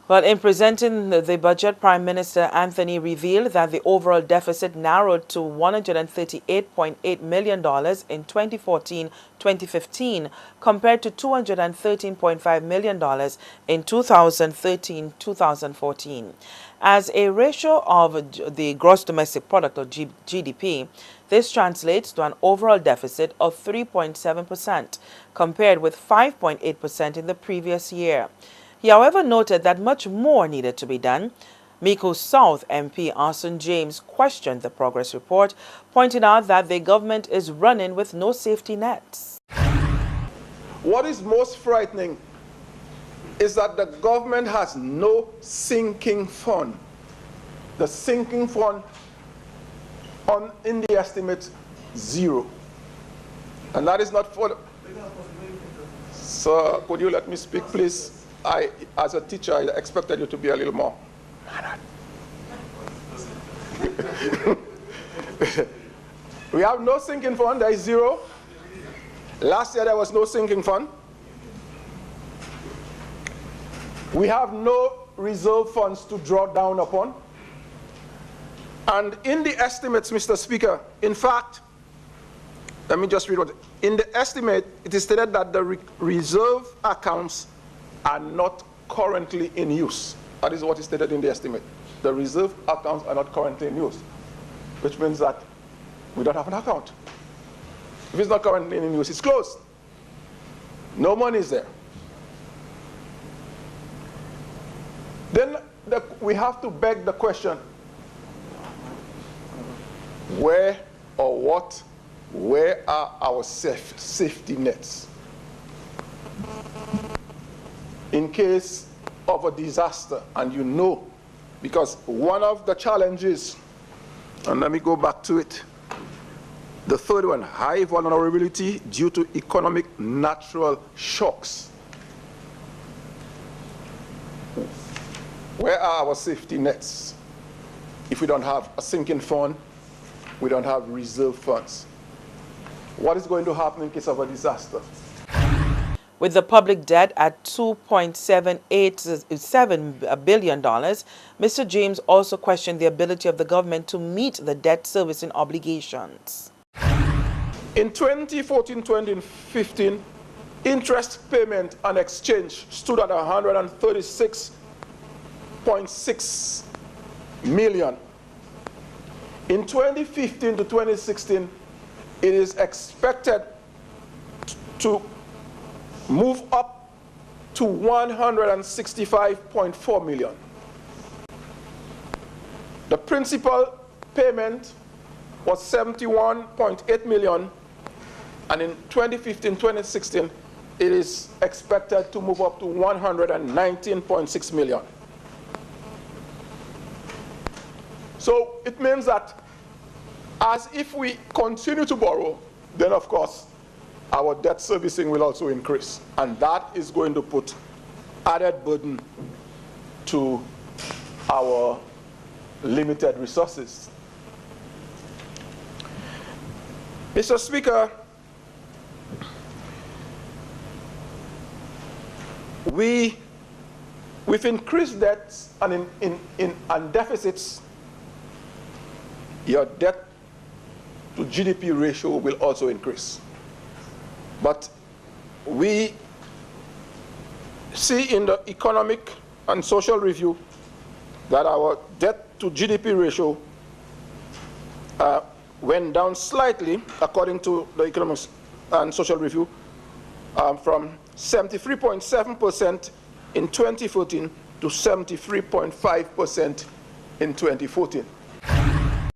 Well, in presenting the budget, Prime Minister Anthony revealed that the overall deficit narrowed to $138.8 million in 2014-2015 compared to $213.5 million in 2013-2014. As a ratio of the gross domestic product, or GDP, this translates to an overall deficit of 3.7% compared with 5.8% in the previous year. He, however, noted that much more needed to be done. Micoud South MP Arson James questioned the progress report, pointing out that the government is running with no safety nets. What is most frightening is that the government has no sinking fund. The sinking fund in the estimate, zero. And that is not for the... Sir, could you let me speak, please? As a teacher, I expected you to be a little more. We have no sinking fund, there is zero. Last year there was no sinking fund. We have no reserve funds to draw down upon. And in the estimates, Mr. Speaker, in fact, let me just read what, in the estimate, it is stated that the reserve accounts are not currently in use. That is what is stated in the estimate. The reserve accounts are not currently in use, which means that we don't have an account. If it's not currently in use, it's closed. No money is there. Then we have to beg the question, where are our safety nets in case of a disaster? And you know, because one of the challenges, and let me go back to it, the third one, high vulnerability due to economic natural shocks. Where are our safety nets? If we don't have a sinking fund, we don't have reserve funds. What is going to happen in case of a disaster? With the public debt at $2.787 billion, Mr. James also questioned the ability of the government to meet the debt servicing obligations. In 2014-2015, interest payment and exchange stood at $136.6 million. In 2015 to 2016, it is expected to move up to $165.4 million. The principal payment was $71.8 million, and in 2015-2016, it is expected to move up to $119.6 million. So it means that as if we continue to borrow, then of course our debt servicing will also increase. And that is going to put added burden to our limited resources. Mr. Speaker, we've increased debts and and deficits. Your debt to GDP ratio will also increase. But we see in the economic and social review that our debt to GDP ratio went down slightly, according to the economics and social review, from 73.7% in 2014 to 73.5% in 2014.